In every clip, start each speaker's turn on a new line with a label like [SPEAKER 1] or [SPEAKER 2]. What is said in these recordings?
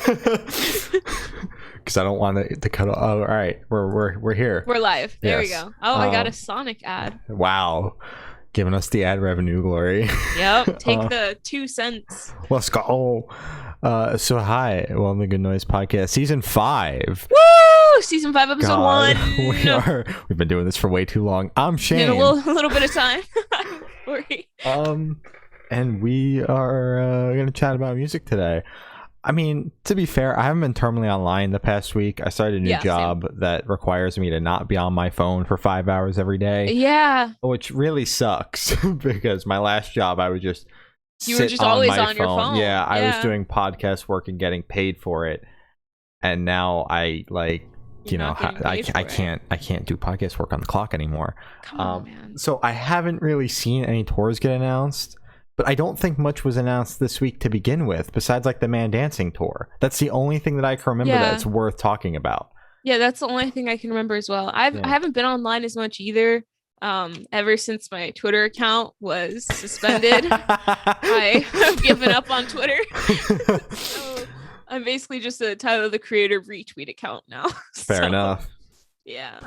[SPEAKER 1] Because I don't want it to cut off. Oh, all right, we're here.
[SPEAKER 2] We're live. There we
[SPEAKER 1] Yes.
[SPEAKER 2] go. Oh, I got a Sonic ad.
[SPEAKER 1] Wow, giving us the ad revenue, Glory.
[SPEAKER 2] Yep. Take the 2 cents.
[SPEAKER 1] Let's go. So hi, welcome to Good Noise Podcast, season 5.
[SPEAKER 2] Woo! Season 5, episode 1.
[SPEAKER 1] We've been doing this for way too long. I'm Shane.
[SPEAKER 2] In a little bit of time. Sorry.
[SPEAKER 1] And we are gonna chat about music today. I mean, to be fair, I haven't been terminally online the past week. I started a new job that requires me to not be on my phone for 5 hours every day.
[SPEAKER 2] Yeah.
[SPEAKER 1] Which really sucks because my last job, I was just
[SPEAKER 2] you were just always on your phone.
[SPEAKER 1] Yeah, I was doing podcast work and getting paid for it, and now I can't do podcast work on the clock anymore.
[SPEAKER 2] Come on, man.
[SPEAKER 1] So I haven't really seen any tours get announced. But I don't think much was announced this week to begin with, besides like the Man Dancing tour. That's the only thing that I can remember that's worth talking about.
[SPEAKER 2] Yeah, that's the only thing I can remember as well. I haven't been online as much either. Ever since my Twitter account was suspended, I have given up on Twitter. So I'm basically just a Tyler the Creator retweet account now.
[SPEAKER 1] Fair enough.
[SPEAKER 2] Yeah.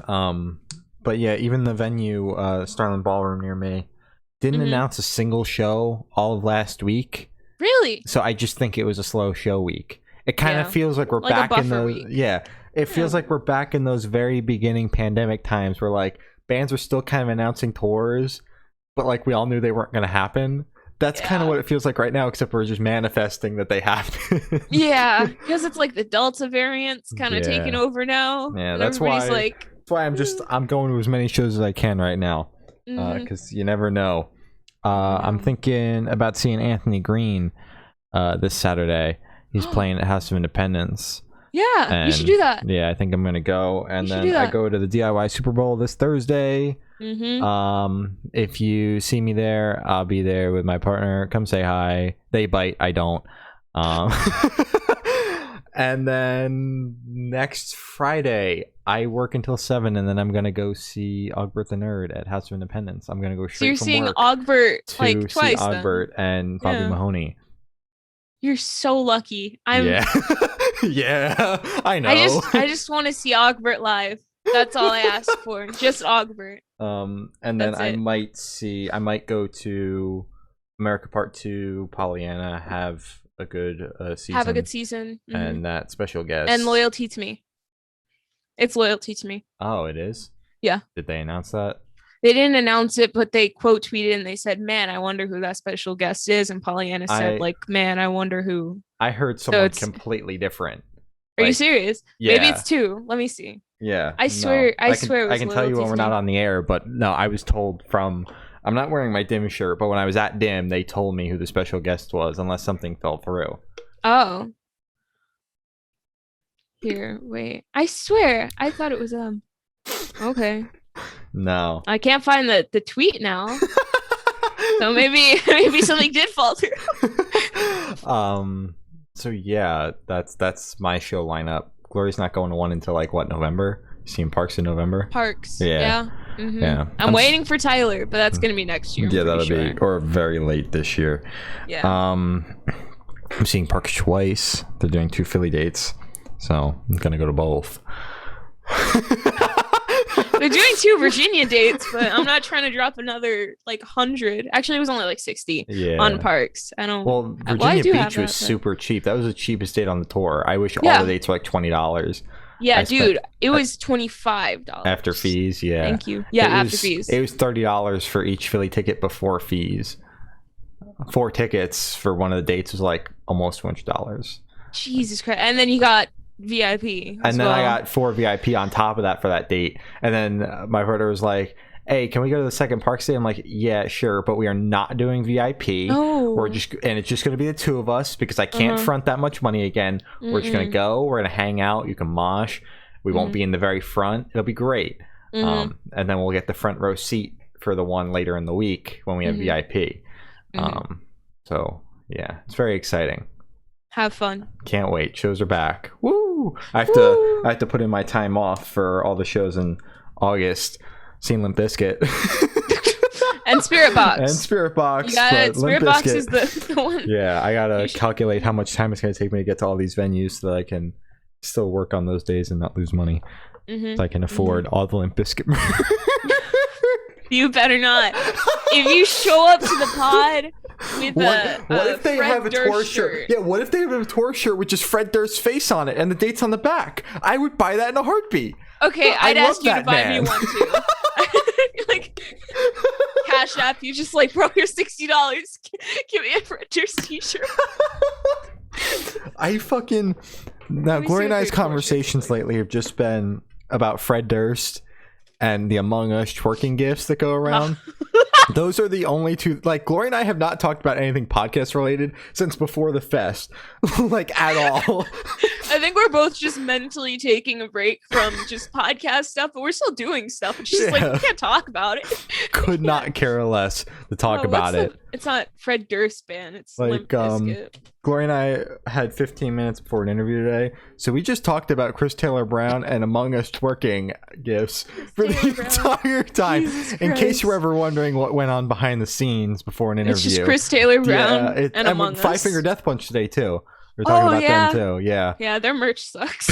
[SPEAKER 1] But yeah, even the venue, Starland Ballroom near me, didn't announce a single show all of last week.
[SPEAKER 2] Really?
[SPEAKER 1] So I just think it was a slow show week. It kind of feels like we're back in those. Yeah, it feels like we're back in those very beginning pandemic times where like bands are still kind of announcing tours, but like we all knew they weren't going to happen. That's kind of what it feels like right now, except we're just manifesting that they have to. Yeah,
[SPEAKER 2] because it's like the Delta variant's kind of taking over now.
[SPEAKER 1] Yeah, that's why. That's why I'm going to as many shows as I can right now. Because you never know. I'm thinking about seeing Anthony Green this Saturday. He's playing at House of Independence.
[SPEAKER 2] Yeah, you should do that.
[SPEAKER 1] Yeah, I think I'm gonna go, and then I go to the DIY Super Bowl this Thursday. If you see me there, I'll be there with my partner. Come say hi. They bite, I don't. And then next Friday, I work until 7, and then I'm gonna go see Ogbert the Nerd at House of Independence. I'm gonna go straight from work.
[SPEAKER 2] So you're seeing Ogbert like twice.
[SPEAKER 1] Ogbert and Bobby Mahoney.
[SPEAKER 2] You're so lucky.
[SPEAKER 1] Yeah, I know.
[SPEAKER 2] I just want to see Ogbert live. That's all I ask for. Just Ogbert.
[SPEAKER 1] And then I might go to America Part 2, Pollyanna, have a good season.
[SPEAKER 2] Have a good season.
[SPEAKER 1] And that special guest.
[SPEAKER 2] And Loyalty to Me. It's Loyalty to Me.
[SPEAKER 1] Oh, it is?
[SPEAKER 2] Yeah.
[SPEAKER 1] Did they announce that?
[SPEAKER 2] They didn't announce it, but they quote tweeted and they said, "Man, I wonder who that special guest is." And Pollyanna said, "Man, I wonder who."
[SPEAKER 1] I heard someone completely different.
[SPEAKER 2] Are you serious?
[SPEAKER 1] Yeah.
[SPEAKER 2] Maybe it's 2. Let me see.
[SPEAKER 1] Yeah.
[SPEAKER 2] I swear. I swear.
[SPEAKER 1] I can tell you when we're not on the air, but no, I was told from. I'm not wearing my DIM shirt, but when I was at DIM, they told me who the special guest was, unless something fell through.
[SPEAKER 2] Oh. Here, wait. I swear, I thought it was Okay.
[SPEAKER 1] No.
[SPEAKER 2] I can't find the tweet now. So maybe something did fall through.
[SPEAKER 1] So yeah, that's my show lineup. Glory's not going to one until like what, November? You seeing Parks in November?
[SPEAKER 2] Parks.
[SPEAKER 1] Yeah. Yeah.
[SPEAKER 2] I'm waiting for Tyler, but that's gonna be next year.
[SPEAKER 1] Yeah, that'll be or very late this year.
[SPEAKER 2] Yeah.
[SPEAKER 1] I'm seeing Parks twice. They're doing 2 Philly dates, so I'm gonna go to both.
[SPEAKER 2] They're doing 2 Virginia dates, but I'm not trying to drop another like 100. Actually, it was only like 60 on Parks. I don't.
[SPEAKER 1] Well, Virginia Beach was super cheap. That was the cheapest date on the tour. I wish all the dates were like $20.
[SPEAKER 2] Yeah, dude, it was $25
[SPEAKER 1] after fees. Yeah,
[SPEAKER 2] thank you. Yeah, after fees.
[SPEAKER 1] It was $30 for each Philly ticket before fees. 4 tickets for one of the dates was like almost $200.
[SPEAKER 2] Jesus Christ! And then you got VIP,
[SPEAKER 1] and then I got 4 VIP on top of that for that date. And then my brother was like, "Hey, can we go to the second Parks day?" I'm like, "Yeah, sure, but we are not doing VIP. We're just, and it's just going to be the 2 of us because I can't front that much money again. We're just going to go. We're going to hang out. You can mosh. We won't be in the very front. It'll be great. And then we'll get the front row seat for the one later in the week when we have VIP. So yeah, it's very exciting.
[SPEAKER 2] Have fun. Can't
[SPEAKER 1] wait. Shows are back. Woo! I have to put in my time off for all the shows in August. Seeing Limp Bizkit.
[SPEAKER 2] And Spirit Box.
[SPEAKER 1] And Spirit Box.
[SPEAKER 2] You got it. Spirit Box is the one.
[SPEAKER 1] Yeah, I gotta calculate how much time it's gonna take me to get to all these venues so that I can still work on those days and not lose money. So I can afford all the Limp Bizkit.
[SPEAKER 2] You better not. If you show up to the pod with
[SPEAKER 1] what if they
[SPEAKER 2] Fred
[SPEAKER 1] have a
[SPEAKER 2] Durst
[SPEAKER 1] tour shirt? Yeah, what if they have a tour shirt with just Fred Durst's face on it and the dates on the back? I would buy that in a heartbeat.
[SPEAKER 2] Okay, I'd ask you to buy me one too. Like, Cash App, you just like, bro, you're $60. Give me a Fred Durst t-shirt.
[SPEAKER 1] Now, Glory and I's conversations lately have just been about Fred Durst and the Among Us twerking gifts that go around. Those are the only two. Like, Glory and I have not talked about anything podcast related since before the fest, like, at all.
[SPEAKER 2] I think we're both just mentally taking a break from just podcast stuff, but we're still doing stuff. It's just like, we can't talk about it.
[SPEAKER 1] Could not care less to talk about it.
[SPEAKER 2] It's not Fred Durst band. It's
[SPEAKER 1] like,
[SPEAKER 2] Limp Bizkit.
[SPEAKER 1] Glory and I had 15 minutes before an interview today, so we just talked about Chris Taylor Brown and Among Us twerking gifts for the entire time. In case you were ever wondering what went on behind the scenes before an interview,
[SPEAKER 2] it's just Chris Taylor Brown and Among Us.
[SPEAKER 1] Five Finger Death Punch today too. We're talking about them too. Yeah,
[SPEAKER 2] their merch sucks.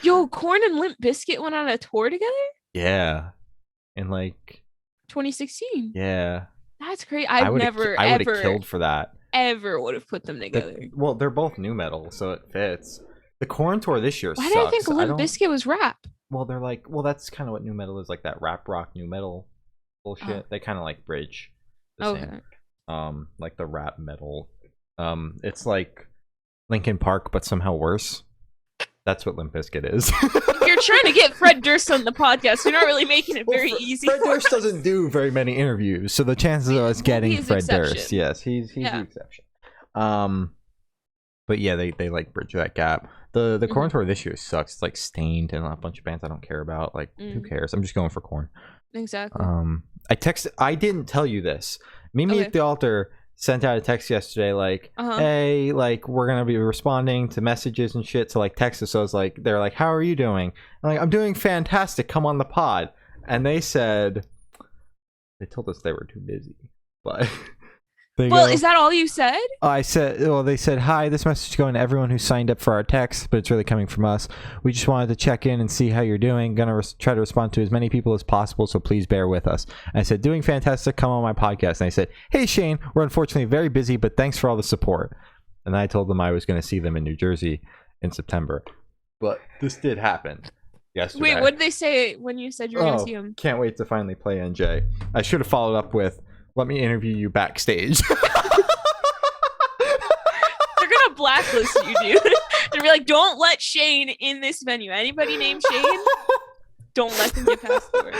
[SPEAKER 2] Yo, Korn and Limp Bizkit went on a tour together.
[SPEAKER 1] Yeah, in like
[SPEAKER 2] 2016.
[SPEAKER 1] Yeah,
[SPEAKER 2] that's great. I would have
[SPEAKER 1] killed for that.
[SPEAKER 2] Ever would have put them together.
[SPEAKER 1] Well, they're both new metal, so it fits. The Korn tour this year.
[SPEAKER 2] Why did I think Limp Bizkit was rap?
[SPEAKER 1] Well, they're like, that's kind of what new metal is, like that rap rock new metal bullshit. They kind of like bridge. Same. Like the rap metal. It's like Linkin Park, but somehow worse. That's what Limp Bizkit is.
[SPEAKER 2] You're trying to get Fred Durst on the podcast. You're not really making it very easy.
[SPEAKER 1] Fred Durst doesn't do very many interviews, so the chances of us getting Fred Durst, yes, he's the exception. But yeah, they like bridge that gap. The Korn tour this year sucks. It's like Stained and a bunch of bands I don't care about. Like, who cares? I'm just going for Korn.
[SPEAKER 2] Exactly.
[SPEAKER 1] I didn't tell you this. Mimi at the Altar sent out a text yesterday like, hey, like, we're gonna be responding to messages and shit to like Texas. So I was like, they're like, how are you doing? I'm like, I'm doing fantastic, come on the pod. And they said, they told us they were too busy, but
[SPEAKER 2] is that all you said?
[SPEAKER 1] They said, hi, this message is going to everyone who signed up for our text, but it's really coming from us. We just wanted to check in and see how you're doing. Gonna try to respond to as many people as possible, so please bear with us. And I said, doing fantastic, come on my podcast. And I said, hey Shane, we're unfortunately very busy, but thanks for all the support. And I told them I was going to see them in New Jersey in September. But this did happen yesterday.
[SPEAKER 2] Wait, what did they say when you said you were going to see them?
[SPEAKER 1] Can't wait to finally play NJ. I should have followed up with, let me interview you backstage.
[SPEAKER 2] They're gonna blacklist you, dude. They'll be like, don't let Shane in this venue. Anybody named Shane, don't let them get past the door.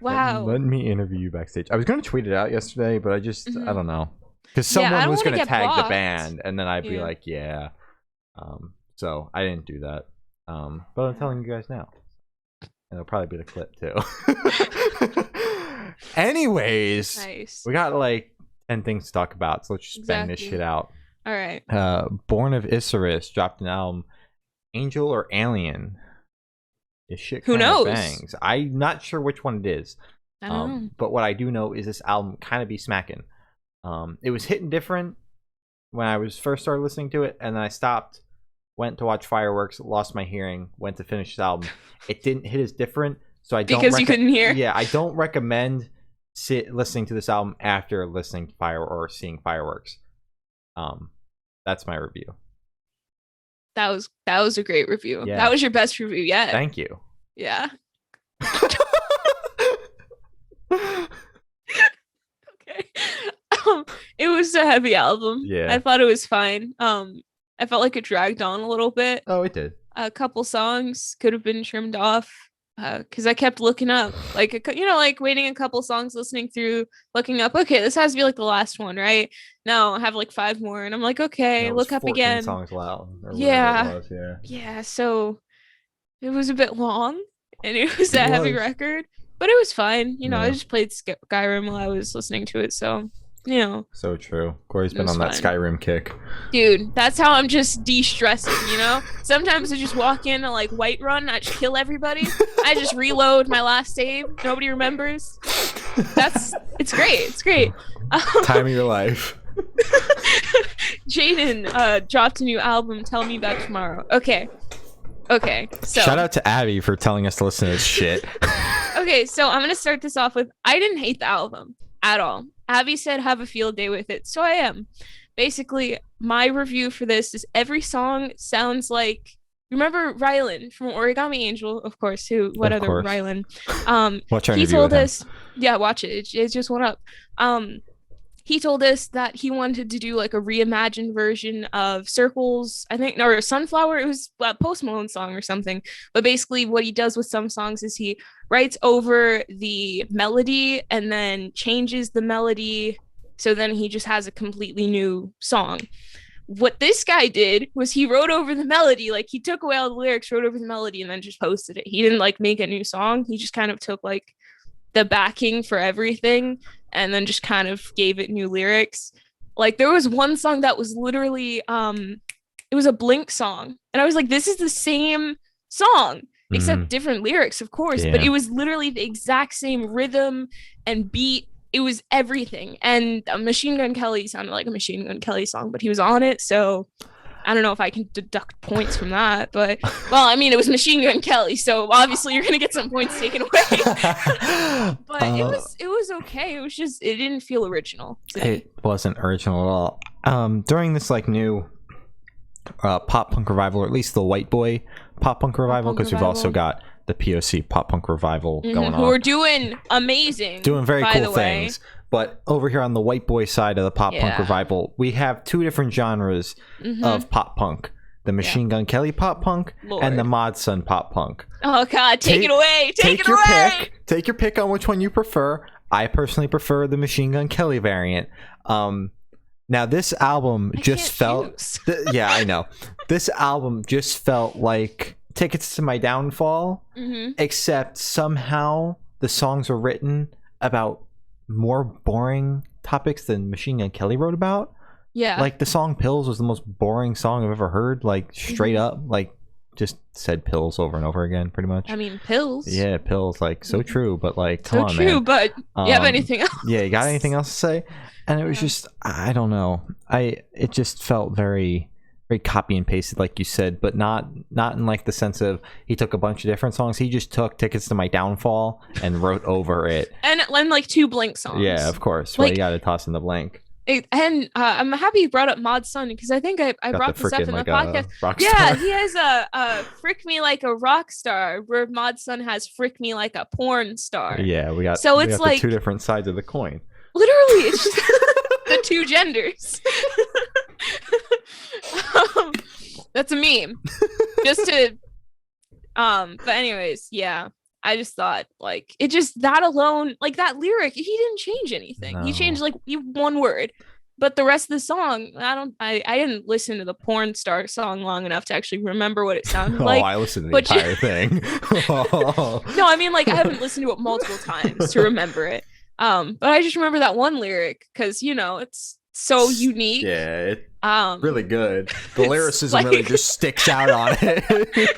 [SPEAKER 2] Wow.
[SPEAKER 1] Let me interview you backstage. I was gonna tweet it out yesterday, but I just I don't know, because someone was gonna tag blocked. The band, and then I'd be like, yeah. So I didn't do that. But I'm telling you guys now, and it'll probably be the clip too. Anyways, nice. We got like 10 things to talk about, so let's just bang this shit out.
[SPEAKER 2] All right.
[SPEAKER 1] Born of Osiris dropped an album, Angel or Alien. This shit
[SPEAKER 2] who knows?
[SPEAKER 1] Bangs. I'm not sure which one it is.
[SPEAKER 2] I don't know.
[SPEAKER 1] But what I do know is this album kind of be smacking. It was hitting different when I was first started listening to it, and then I stopped, went to watch fireworks, lost my hearing, went to finish the album. It didn't hit as different. So I don't
[SPEAKER 2] because you couldn't hear.
[SPEAKER 1] Yeah, I don't recommend listening to this album after listening to seeing fireworks. That's my review.
[SPEAKER 2] That was a great review. Yeah. That was your best review yet.
[SPEAKER 1] Thank you.
[SPEAKER 2] Yeah. Okay. It was a heavy album.
[SPEAKER 1] Yeah.
[SPEAKER 2] I thought it was fine. I felt like it dragged on a little bit.
[SPEAKER 1] Oh, it did.
[SPEAKER 2] A couple songs could have been trimmed off. Because I kept looking up, like, like waiting a couple songs, listening through, looking up. Okay, this has to be like the last one, right? No, I have like 5 more, and I'm like, okay, look up again.
[SPEAKER 1] Songs loud.
[SPEAKER 2] Yeah. Yeah. So it was a bit long, and it was a heavy record, but it was fine. I just played Skyrim while I was listening to it, so you know.
[SPEAKER 1] So true. Corey's been on that Skyrim kick.
[SPEAKER 2] Dude, that's how I'm just de-stressing, you know? Sometimes I just walk in and like Whiterun, I just kill everybody. I just reload my last save. Nobody remembers. It's great. It's great.
[SPEAKER 1] Time of your life.
[SPEAKER 2] Jxden dropped a new album, Tell Me About Tomorrow. Okay, so
[SPEAKER 1] shout out to Abby for telling us to listen to this shit.
[SPEAKER 2] Okay, so I'm gonna start this off with, I didn't hate the album at all. Abby said have a field day with it, so I am. Basically, my review for this is every song sounds like, remember Rylan from Origami Angel, of course. Rylan?
[SPEAKER 1] Watch our
[SPEAKER 2] he
[SPEAKER 1] interview
[SPEAKER 2] told
[SPEAKER 1] with him.
[SPEAKER 2] us, yeah, watch it. It just went up. He told us that he wanted to do like a reimagined version of Circles, I think, or Sunflower. It was a Post Malone song or something. But basically what he does with some songs is he writes over the melody and then changes the melody. So then he just has a completely new song. What this guy did was he wrote over the melody, like he took away all the lyrics, wrote over the melody, and then just posted it. He didn't like make a new song. He just kind of took like the backing for everything and then just kind of gave it new lyrics. Like there was one song that was literally it was a Blink song, and I was like, this is the same song except different lyrics, of course. But it was literally the exact same rhythm and beat. It was everything. And Machine Gun Kelly sounded like a Machine Gun Kelly song, but he was on it, so I don't know if I can deduct points from that, but well, I mean, it was Machine Gun Kelly, so obviously you're gonna get some points taken away. But it was okay. It was just, it didn't feel original.
[SPEAKER 1] It wasn't original at all. During this like new pop punk revival, or at least the white boy pop punk revival, because we've also got the POC pop punk revival going on,
[SPEAKER 2] who are doing amazing,
[SPEAKER 1] doing very cool things. But over here on the white boy side of the pop punk revival, we have two different genres of pop punk: the Machine Gun Kelly pop punk and the Mod Sun pop punk.
[SPEAKER 2] Oh God, take it away! Take
[SPEAKER 1] your
[SPEAKER 2] it away!
[SPEAKER 1] pick. Take your pick on which one you prefer. I personally prefer the Machine Gun Kelly variant. Now this album just felt yeah, I know. This album just felt like Tickets to My Downfall, except somehow the songs were written about more boring topics than Machine Gun Kelly wrote about. Yeah, like the song Pills was the most boring song I've ever heard, like straight up, like just said pills over and over again, pretty much.
[SPEAKER 2] I mean, pills.
[SPEAKER 1] Yeah, pills, like so true, but like come on,
[SPEAKER 2] so true, man. But you have anything else?
[SPEAKER 1] Yeah, you got anything else to say? And it was just, I don't know, it just felt very copy and pasted, like you said, but not in like the sense of he took a bunch of different songs. He just took Tickets to My Downfall and wrote over it, and like two Blink songs. Yeah, of course. Well, you got to toss in the Blink.
[SPEAKER 2] And I'm happy you brought up Mod Sun, because I think I brought this up in the podcast. Yeah, he has a Frick Me Like a Rock Star, where Mod Sun has Frick Me Like a Porn Star.
[SPEAKER 1] Yeah, we got like the two different sides of the coin.
[SPEAKER 2] Literally, it's just the two genders. That's a meme. Just to but anyways, yeah. I just thought like it just, that alone, like that lyric, he didn't change anything. No. He changed like one word. But the rest of the song, I didn't listen to the Porn Star song long enough to actually remember what it sounded like.
[SPEAKER 1] I listened to the entire thing.
[SPEAKER 2] No, I mean, like I haven't listened to it multiple times to remember it. But I just remember that one lyric because, you know, it's so unique.
[SPEAKER 1] Yeah, really good. The lyricism really just sticks out on it.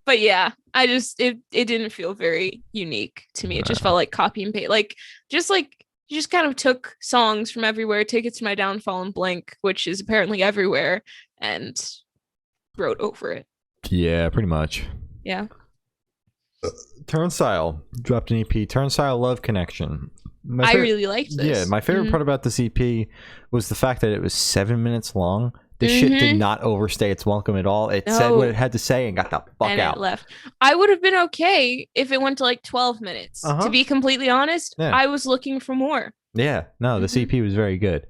[SPEAKER 2] But yeah, it didn't feel very unique to me. It just felt like copy and paste. Like you just kind of took songs from everywhere, Tickets to My Downfall and Blink, which is apparently everywhere, and wrote over it.
[SPEAKER 1] Yeah, pretty much.
[SPEAKER 2] Yeah.
[SPEAKER 1] Turnstile dropped an EP, Turnstile Love Connection.
[SPEAKER 2] I really liked this.
[SPEAKER 1] Yeah, my favorite part about this EP was the fact that it was 7 minutes long. This shit did not overstay its welcome at all. It said what it had to say and got the fuck out.
[SPEAKER 2] It left. I would have been okay if it went to like 12 minutes. To be completely honest, I was looking for more.
[SPEAKER 1] Yeah, no, the EP was very good.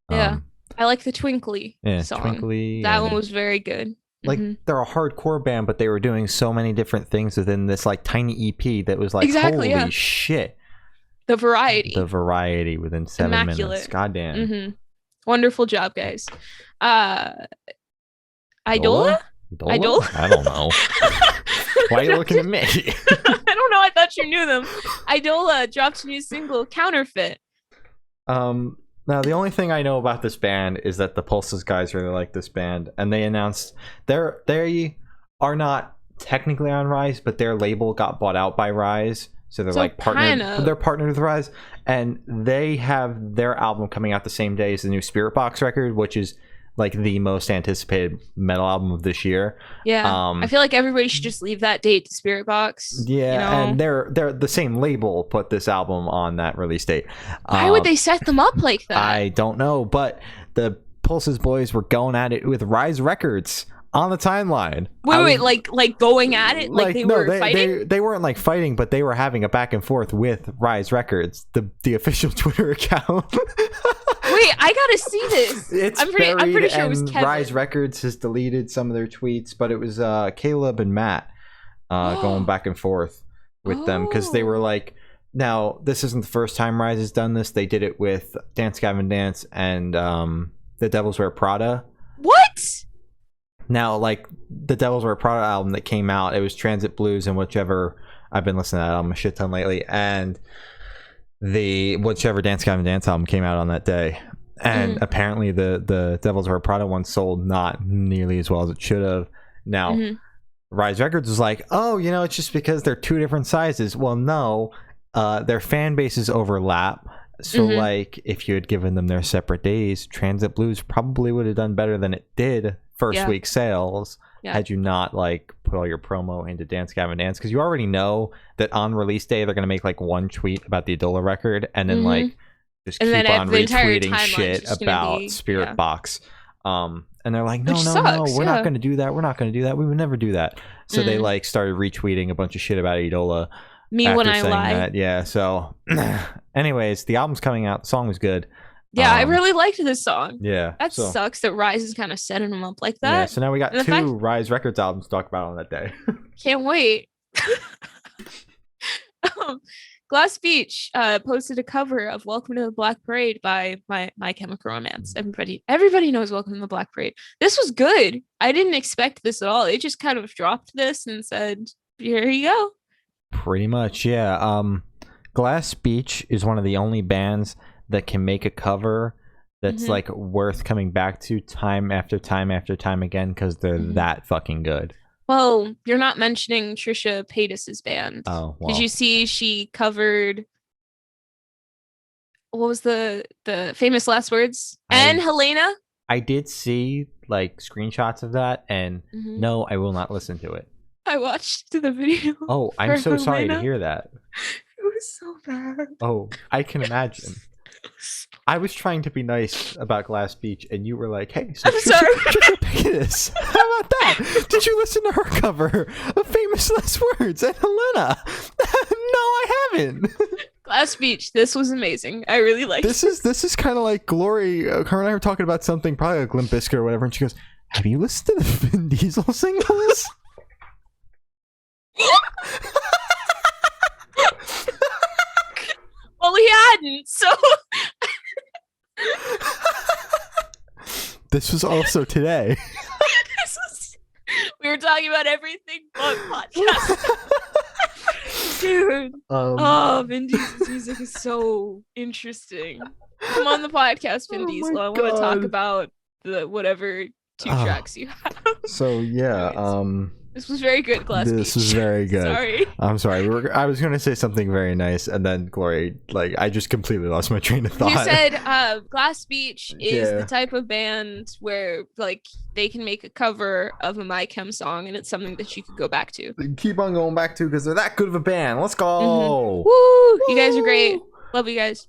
[SPEAKER 2] Yeah, I like the Twinkly song. Twinkly. That one was very good.
[SPEAKER 1] Like they're a hardcore band, but they were doing so many different things within this like tiny EP that was like, holy shit.
[SPEAKER 2] The variety
[SPEAKER 1] within 7 minutes. Goddamn.
[SPEAKER 2] Wonderful job, guys. Idola?
[SPEAKER 1] I don't know. Why are you looking at me?
[SPEAKER 2] I don't know. I thought you knew them. Idola dropped a new single, Counterfeit.
[SPEAKER 1] Now the only thing I know about this band is that the Pulses guys really like this band, and they announced they are not technically on Rise, but their label got bought out by Rise, so they're like partnered. They're partnered with Rise, and they have their album coming out the same day as the new Spirit Box record, which is like the most anticipated metal album of this year.
[SPEAKER 2] Yeah, I feel like everybody should just leave that date to Spirit Box.
[SPEAKER 1] Yeah, you know? And they're the same label put this album on that release date.
[SPEAKER 2] Why would they set them up like that?
[SPEAKER 1] I don't know, but the Pulses boys were going at it with Rise Records on the timeline.
[SPEAKER 2] Wait, like going at it, like they were fighting.
[SPEAKER 1] They weren't like fighting, but they were having a back and forth with Rise Records, the official Twitter account.
[SPEAKER 2] Wait, I gotta see this. I'm pretty sure it was Kevin.
[SPEAKER 1] Rise Records has deleted some of their tweets, but it was Caleb and Matt going back and forth with them, because they were like, now this isn't the first time Rise has done this. They did it with Dance Gavin Dance and The Devils Wear Prada.
[SPEAKER 2] What?
[SPEAKER 1] Now, like, the Devils Wear Prada album that came out, it was Transit Blues and whichever. I've been listening to that album a shit ton lately, and the whichever Dance Gavin Dance album came out on that day, and apparently the Devils Wear Prada one sold not nearly as well as it should have. Now Rise Records was like, oh, you know, it's just because they're two different sizes. Well, no, their fan bases overlap, so like if you had given them their separate days, Transit Blues probably would have done better than it did first week sales had you not like put all your promo into Dance Gavin Dance, because you already know that on release day they're gonna make like one tweet about the Idola record and then like just keep on retweeting shit about Spirit Box, and they're like, no, we're not gonna do that, we would never do that. So they like started retweeting a bunch of shit about Idola.
[SPEAKER 2] Me when I lie.
[SPEAKER 1] Yeah, so anyways, the album's coming out, the song was good.
[SPEAKER 2] Yeah, I really liked this song.
[SPEAKER 1] Yeah.
[SPEAKER 2] That sucks that Rise is kind of setting them up like that.
[SPEAKER 1] Yeah, so now we got two Rise Records albums to talk about on that day.
[SPEAKER 2] Can't wait. Glass Beach posted a cover of Welcome to the Black Parade by My Chemical Romance. Everybody knows Welcome to the Black Parade. This was good. I didn't expect this at all. They just kind of dropped this and said, here you go.
[SPEAKER 1] Pretty much, yeah. Glass Beach is one of the only bands that can make a cover that's like worth coming back to time after time after time again, because they're that fucking good.
[SPEAKER 2] Well, you're not mentioning Trisha Paytas's band.
[SPEAKER 1] Oh, well.
[SPEAKER 2] Did you see she covered, what was the Famous Last Words? And Helena?
[SPEAKER 1] I did see like screenshots of that, and no, I will not listen to it.
[SPEAKER 2] I watched the video.
[SPEAKER 1] Oh, I'm so sorry to hear that.
[SPEAKER 2] It was so bad.
[SPEAKER 1] Oh, I can imagine. I was trying to be nice about Glass Beach, and you were like, hey, so
[SPEAKER 2] I'm sorry.
[SPEAKER 1] How about that? Did you listen to her cover of Famous Last Words and Helena? No, I haven't.
[SPEAKER 2] Glass Beach, this was amazing. I really liked
[SPEAKER 1] this. This is kind of like Glory. Her and I were talking about something, probably like Limp Bizkit or whatever, and she goes, have you listened to the Vin Diesel singles?
[SPEAKER 2] Well, he hadn't, so
[SPEAKER 1] this was also today.
[SPEAKER 2] We were talking about everything but podcast. Dude. Vin Diesel's music is so interesting. Come on the podcast, Vin Diesel. I want to talk about the whatever 2 tracks you have.
[SPEAKER 1] So yeah,
[SPEAKER 2] this was very good, Glass Beach.
[SPEAKER 1] This was very good.
[SPEAKER 2] Sorry.
[SPEAKER 1] I'm sorry. I was going to say something very nice, and then Glory, like, I just completely lost my train of thought.
[SPEAKER 2] You said Glass Beach is the type of band where, like, they can make a cover of a My Chem song, and it's something that you could go back to.
[SPEAKER 1] Keep on going back to, because they're that good of a band. Let's go.
[SPEAKER 2] Woo! You guys are great. Love you guys.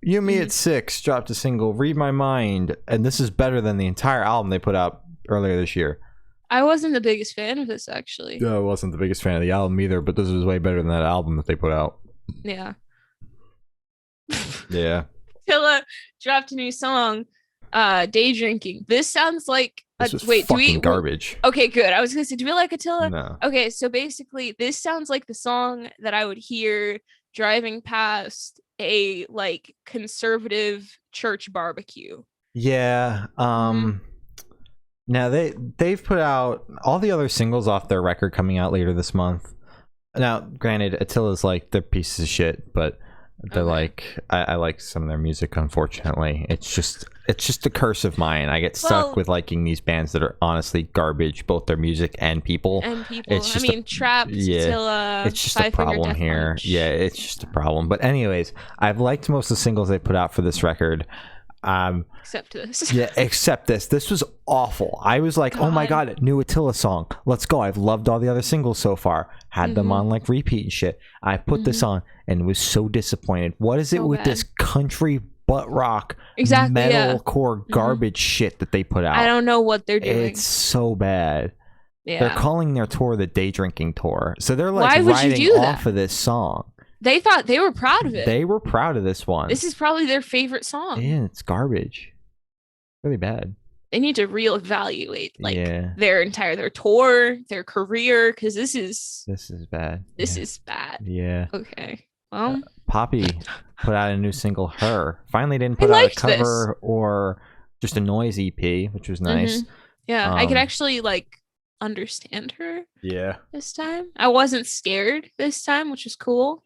[SPEAKER 1] You Me at 6 dropped a single, Read My Mind, and this is better than the entire album they put out earlier this year.
[SPEAKER 2] I wasn't the biggest fan of this, actually.
[SPEAKER 1] No, I wasn't the biggest fan of the album either, but this was way better than that album that they put out.
[SPEAKER 2] Yeah.
[SPEAKER 1] Yeah.
[SPEAKER 2] Tilla dropped a new song, Day Drinking. This sounds like
[SPEAKER 1] garbage.
[SPEAKER 2] Okay, good. I was gonna say, do we like Attila?
[SPEAKER 1] No.
[SPEAKER 2] Okay, so basically this sounds like the song that I would hear driving past a like conservative church barbecue.
[SPEAKER 1] Yeah. Now they've put out all the other singles off their record coming out later this month. Now, granted, Attila's like, they're pieces of shit, but They're like, I like some of their music. Unfortunately, it's just a curse of mine. I get stuck with liking these bands that are honestly garbage, both their music and people. It's just
[SPEAKER 2] Trapped, Attila,
[SPEAKER 1] it's just a problem here.
[SPEAKER 2] Punch.
[SPEAKER 1] Yeah, it's just a problem. But anyways, I've liked most of the singles they put out for this record.
[SPEAKER 2] Except this.
[SPEAKER 1] Yeah, except this. This was awful. I was like, oh my god, new Attila song. Let's go. I've loved all the other singles so far. Had them on like repeat and shit. I put this on and was so disappointed. What is it with this country butt rock metalcore garbage shit that they put out?
[SPEAKER 2] I don't know what they're doing.
[SPEAKER 1] It's so bad.
[SPEAKER 2] Yeah.
[SPEAKER 1] They're calling their tour the Day Drinking Tour. So they're like riding off of this song.
[SPEAKER 2] They thought they were proud of it.
[SPEAKER 1] They were proud of this one.
[SPEAKER 2] This is probably their favorite song.
[SPEAKER 1] Yeah, it's garbage. Really bad.
[SPEAKER 2] They need to reevaluate their tour, their career, because this is
[SPEAKER 1] bad.
[SPEAKER 2] This is bad.
[SPEAKER 1] Yeah.
[SPEAKER 2] Okay. Well,
[SPEAKER 1] Poppy put out a new single, Her. Finally didn't put out a cover or just a noise EP, which was nice.
[SPEAKER 2] Yeah, I could actually understand her.
[SPEAKER 1] Yeah.
[SPEAKER 2] This time, I wasn't scared this time, which is cool.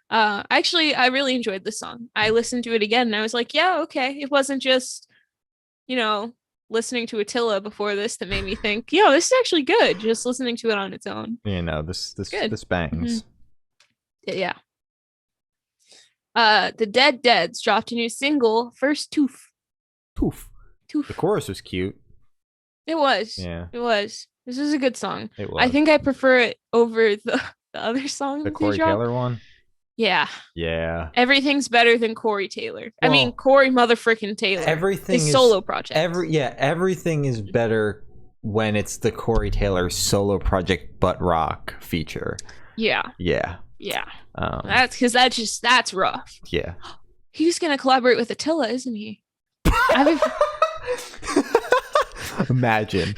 [SPEAKER 2] Actually, I really enjoyed this song. I listened to it again, and I was like, yeah, okay. It wasn't just, listening to Attila before this that made me think, this is actually good. Just listening to it on its own.
[SPEAKER 1] This bangs.
[SPEAKER 2] Yeah. The Deads dropped a new single, First Tooth.
[SPEAKER 1] The chorus was cute.
[SPEAKER 2] It was.
[SPEAKER 1] Yeah.
[SPEAKER 2] It was. This is a good song.
[SPEAKER 1] It was.
[SPEAKER 2] I think I prefer it over the other song.
[SPEAKER 1] The Corey Taylor one?
[SPEAKER 2] Yeah.
[SPEAKER 1] Yeah.
[SPEAKER 2] Everything's better than Corey Taylor. Well, Corey motherfucking Taylor. His solo project.
[SPEAKER 1] Everything is better when it's the Corey Taylor solo project butt rock feature.
[SPEAKER 2] Yeah.
[SPEAKER 1] Yeah.
[SPEAKER 2] Yeah. That's because that's rough.
[SPEAKER 1] Yeah.
[SPEAKER 2] He's gonna collaborate with Attila, isn't he?
[SPEAKER 1] Imagine.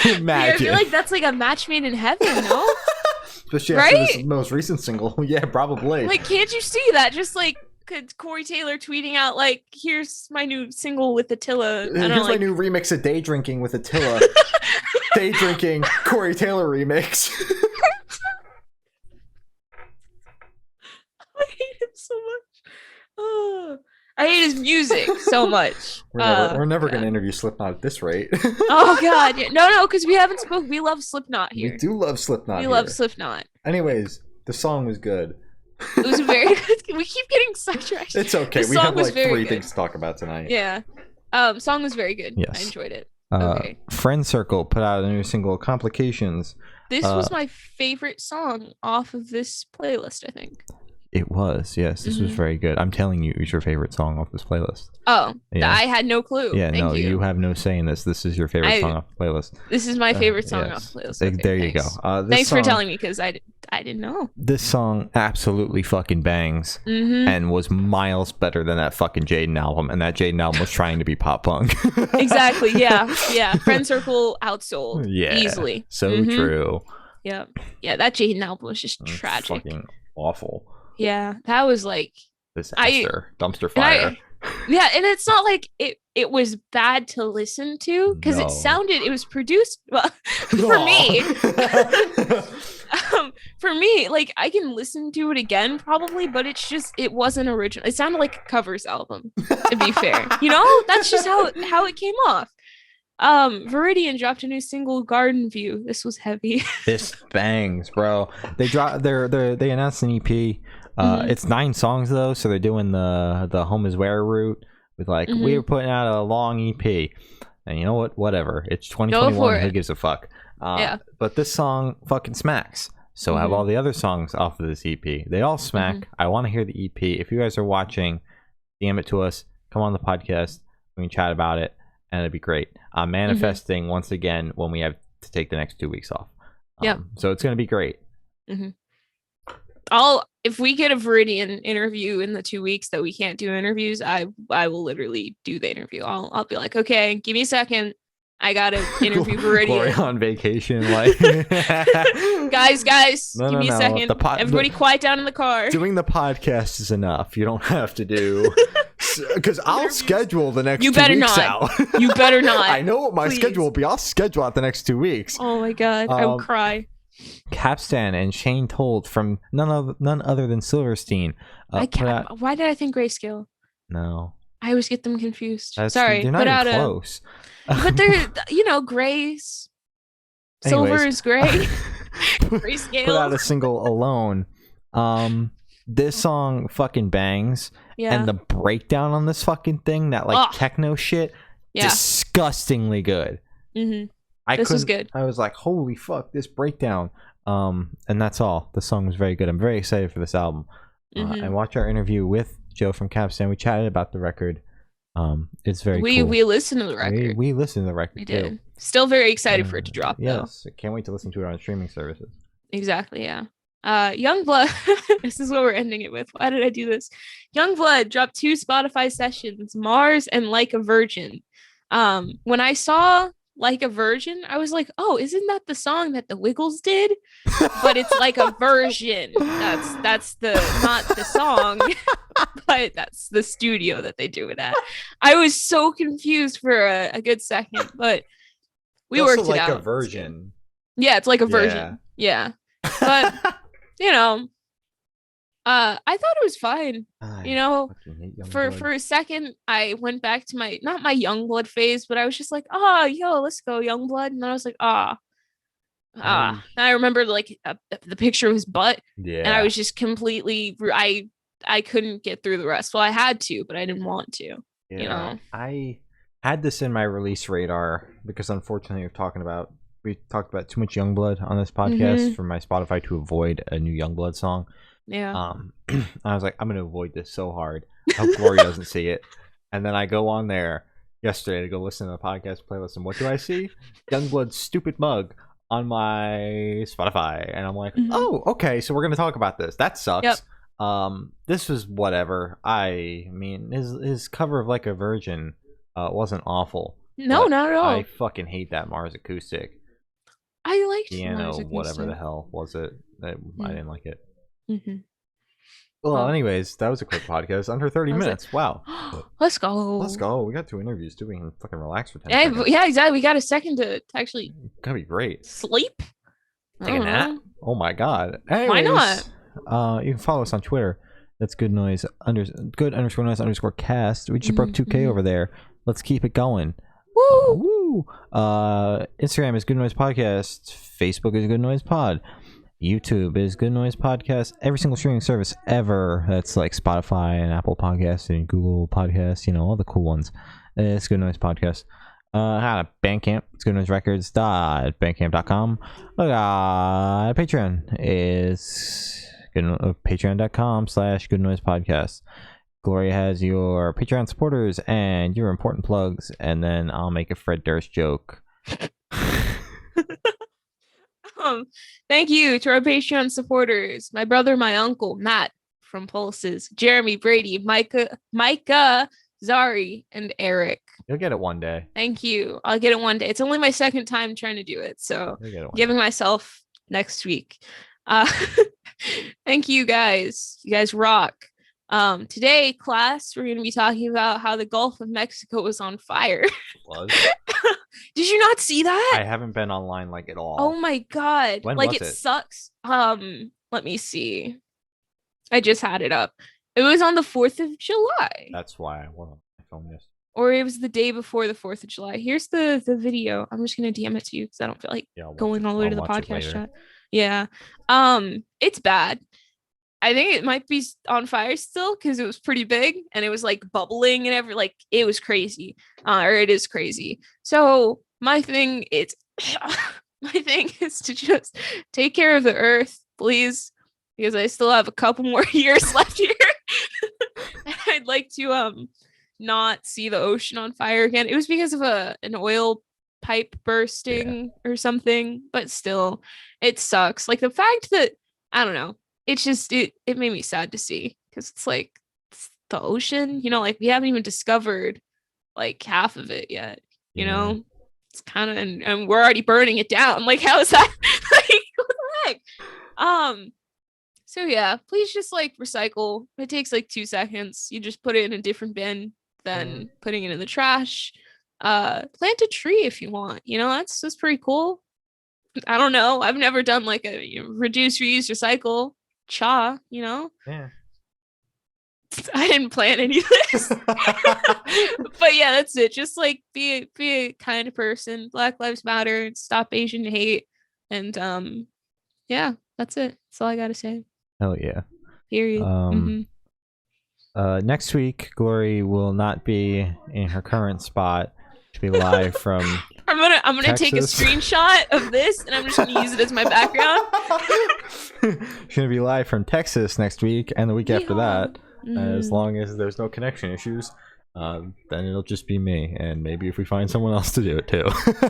[SPEAKER 2] I feel like that's like a match made in heaven, no?
[SPEAKER 1] Especially after this most recent single. Yeah, probably.
[SPEAKER 2] Can't you see that? Just Corey Taylor tweeting out here's my new single with Attila.
[SPEAKER 1] Here's my new remix of Day Drinking with Attila. Day Drinking Corey Taylor remix.
[SPEAKER 2] I hate him so much. Oh, I hate his music so much.
[SPEAKER 1] We're never going to interview Slipknot at this rate.
[SPEAKER 2] Oh god, no, because we haven't spoken. We love Slipknot here.
[SPEAKER 1] We do love Slipknot.
[SPEAKER 2] We love Slipknot.
[SPEAKER 1] Anyways, the song was good.
[SPEAKER 2] It was very good. We keep getting sidetracked.
[SPEAKER 1] It's okay. We have 3 things to talk about tonight.
[SPEAKER 2] Yeah. Song was very good. Yes. I enjoyed it. Okay.
[SPEAKER 1] Friend Circle put out a new single, Complications.
[SPEAKER 2] This was my favorite song off of this playlist, I think.
[SPEAKER 1] It was, yes. This was very good. I'm telling you, it was your favorite song off this playlist.
[SPEAKER 2] Oh, yeah. I had no clue.
[SPEAKER 1] Yeah, Thank you have no say in this. This is your favorite song off the playlist.
[SPEAKER 2] This is my favorite song off the playlist. Okay,
[SPEAKER 1] there you go.
[SPEAKER 2] Thanks for telling me, because I didn't know.
[SPEAKER 1] This song absolutely fucking bangs and was miles better than that fucking Jxden album. And that Jxden album was trying to be pop punk.
[SPEAKER 2] Exactly, yeah. Yeah, Friend Circle outsold easily.
[SPEAKER 1] So true.
[SPEAKER 2] Yeah. Yeah, that Jxden album was just tragic.
[SPEAKER 1] Fucking awful.
[SPEAKER 2] Yeah, that was
[SPEAKER 1] dumpster fire.
[SPEAKER 2] And it's not like it was bad to listen to, because it was produced for me. For me, I can listen to it again probably, but it wasn't original. It sounded like a covers album, to be fair. That's just how it came off. Viridian dropped a new single, Garden View. This was heavy. This
[SPEAKER 1] bangs, bro. They announced an EP. It's 9 songs though, so they're doing the Home Is Where route with we were putting out a long EP, and you know what? Whatever. It's 2021. Who gives a fuck? But this song fucking smacks. So have all the other songs off of this EP. They all smack. I want to hear the EP. If you guys are watching, DM it to us. Come on the podcast. We can chat about it, and it'd be great. I'm manifesting once again when we have to take the next 2 weeks off. So it's gonna be great.
[SPEAKER 2] If we get a Viridian interview in the 2 weeks that we can't do interviews, I will literally do the interview. I'll be like, okay, give me a second. I gotta interview Viridian.
[SPEAKER 1] Glory on vacation,
[SPEAKER 2] guys, give me a second. Everybody quiet down in the car.
[SPEAKER 1] Doing the podcast is enough. You don't have to do, because I'll schedule the next 2 weeks out.
[SPEAKER 2] You better not.
[SPEAKER 1] I know what my schedule will be. I'll schedule out the next 2 weeks.
[SPEAKER 2] Oh my god, I will cry.
[SPEAKER 1] Capstan and Shane Told from none other than Silverstein.
[SPEAKER 2] Why did I think Grayscale?
[SPEAKER 1] No.
[SPEAKER 2] I always get them confused.
[SPEAKER 1] They're
[SPEAKER 2] Sorry.
[SPEAKER 1] not even close.
[SPEAKER 2] But they're, grays. Silver is gray. Grayscale.
[SPEAKER 1] Put out a single Alone. This song fucking bangs. Yeah. And the breakdown on this fucking thing, that techno shit, disgustingly good. Mm-hmm. This was good. I was like, holy fuck, this breakdown. And that's all. The song was very good. I'm very excited for this album. And watch our interview with Joe from Capstan. We chatted about the record. It's very cool.
[SPEAKER 2] We listened to the record.
[SPEAKER 1] We listened to the record.
[SPEAKER 2] We did. Too. Still very excited for it to drop.
[SPEAKER 1] Yes, can't wait to listen to it on streaming services.
[SPEAKER 2] Exactly. Yeah. Yungblud. This is what we're ending it with. Why did I do this? Yungblud dropped 2 Spotify sessions, Mars and Like a Virgin. When I saw Like a Virgin, I was like, oh, isn't that the song that the Wiggles did? But it's like a version. That's the not the song, but that's the studio that they do it at. I was so confused for a good second, but we worked it out.
[SPEAKER 1] Like a version.
[SPEAKER 2] Yeah, it's like a version. Yeah. But I thought it was fine. For a second, I went back to not my Yungblud phase, but I was just like, let's go Yungblud. And then I was like, and I remembered the picture of his butt. Yeah. And I was just completely, I couldn't get through the rest. Well, I had to, but I didn't want to. Yeah.
[SPEAKER 1] I had this in my release radar because unfortunately we talked about too much Yungblud on this podcast for my Spotify to avoid a new Yungblud song.
[SPEAKER 2] Yeah.
[SPEAKER 1] I was like, I'm gonna avoid this so hard. I hope Glory doesn't see it. And then I go on there yesterday to go listen to the podcast playlist, and what do I see? Yungblud's Stupid Mug on my Spotify, and I'm like, oh, okay, so we're gonna talk about this. That sucks. Yep. This was whatever. I mean, his cover of Like a Virgin wasn't awful.
[SPEAKER 2] No, not at all.
[SPEAKER 1] I fucking hate that Mars acoustic.
[SPEAKER 2] I liked
[SPEAKER 1] piano,
[SPEAKER 2] Mars acoustic.
[SPEAKER 1] Whatever the hell was it? I didn't like it.
[SPEAKER 2] Mm-hmm.
[SPEAKER 1] Well, anyways, that was a quick podcast. Under 30 minutes. Wow.
[SPEAKER 2] Let's go.
[SPEAKER 1] We got 2 interviews too. We can fucking relax for 10
[SPEAKER 2] seconds. Yeah, exactly. We got a second to actually.
[SPEAKER 1] Gonna be great.
[SPEAKER 2] Sleep.
[SPEAKER 1] Take a nap. Oh my god. Anyways,
[SPEAKER 2] why not?
[SPEAKER 1] You can follow us on Twitter. That's good noise _noise _cast. We just broke 2K over there. Let's keep it going.
[SPEAKER 2] Woo!
[SPEAKER 1] Instagram is Good Noise Podcast. Facebook is Good Noise Pod. YouTube is Good Noise Podcast. Every single streaming service ever. That's like Spotify and Apple Podcasts and Google Podcasts. All the cool ones. It's Good Noise Podcast. Bandcamp. It's goodnoiserecords.bandcamp.com. Patreon is patreon.com/Good Noise Podcast. Gloria has your Patreon supporters and your important plugs, and then I'll make a Fred Durst joke.
[SPEAKER 2] Thank you to our Patreon supporters, my brother, my uncle, Matt from Pulses, Jeremy, Brady, Micah, Zari, and Eric.
[SPEAKER 1] You'll get it one day.
[SPEAKER 2] Thank you. I'll get it one day. It's only my second time trying to do it, so giving myself next week. Thank you guys. You guys rock. Today, class, we're going to be talking about how the Gulf of Mexico was on fire.
[SPEAKER 1] Was?
[SPEAKER 2] Did you not see that?
[SPEAKER 1] I haven't been online at all.
[SPEAKER 2] Oh my god.
[SPEAKER 1] When was
[SPEAKER 2] it sucks. Let me see. I just had it up. It was on the 4th of July.
[SPEAKER 1] That's why I wasn't on my phone yesterday.
[SPEAKER 2] Or it was the day before the 4th of July. Here's the video. I'm just going to DM it to you because I don't feel like going all the way to the podcast chat. Yeah. It's bad. I think it might be on fire still because it was pretty big and it was bubbling and it was crazy. Or it is crazy. So my thing is to just take care of the earth, please, because I still have a couple more years left here. I'd like to not see the ocean on fire again. It was because of an oil pipe bursting or something, but still, it sucks. The fact that I don't know. It's just it made me sad to see because it's the ocean, we haven't even discovered half of it yet. It's kind of and we're already burning it down. How is that? What the heck? So yeah, please just recycle. It takes 2 seconds. You just put it in a different bin than putting it in the trash. Plant a tree if you want. That's pretty cool. I don't know. I've never done like a reduce, reuse, recycle cha,
[SPEAKER 1] Yeah.
[SPEAKER 2] I didn't plan any of this. But yeah, that's it. Just like be a kind person. Black Lives Matter. Stop Asian hate. And yeah, that's it. That's all I gotta say.
[SPEAKER 1] Hell yeah.
[SPEAKER 2] Period.
[SPEAKER 1] Next week, Glory will not be in her current spot. She'll be live from
[SPEAKER 2] I'm gonna take a screenshot of this and I'm just gonna use it as my background.
[SPEAKER 1] She's gonna be live from Texas next week and the week after that. As long as there's no connection issues, then it'll just be me, and maybe if we find someone else to do it too.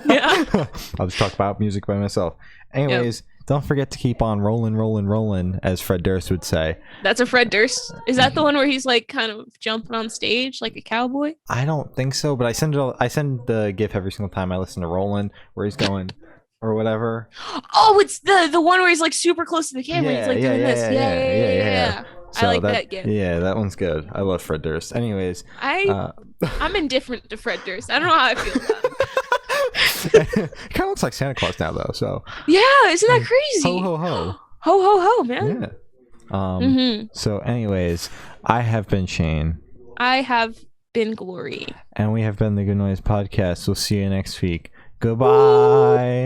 [SPEAKER 2] Yeah.
[SPEAKER 1] I'll just talk about music by myself. Anyways, don't forget to keep on rolling, as Fred Durst would say.
[SPEAKER 2] That's a Fred Durst. Is that the one where he's like kind of jumping on stage like a cowboy?
[SPEAKER 1] I don't think so, but I send the GIF every single time I listen to Rollin', where he's going or whatever.
[SPEAKER 2] Oh, it's the one where he's like super close to the camera. He's like doing this. Yeah.
[SPEAKER 1] So
[SPEAKER 2] I like that GIF.
[SPEAKER 1] Yeah, that one's good. I love Fred Durst. Anyways,
[SPEAKER 2] I'm indifferent to Fred Durst. I don't know how I feel about him.
[SPEAKER 1] Kind of looks like Santa Claus now, though. So
[SPEAKER 2] yeah, isn't that crazy?
[SPEAKER 1] Ho ho ho,
[SPEAKER 2] ho ho ho, man.
[SPEAKER 1] Yeah. So, anyways, I have been Shane.
[SPEAKER 2] I have been Glory,
[SPEAKER 1] and we have been the Good Noise Podcast. We'll see you next week. Goodbye.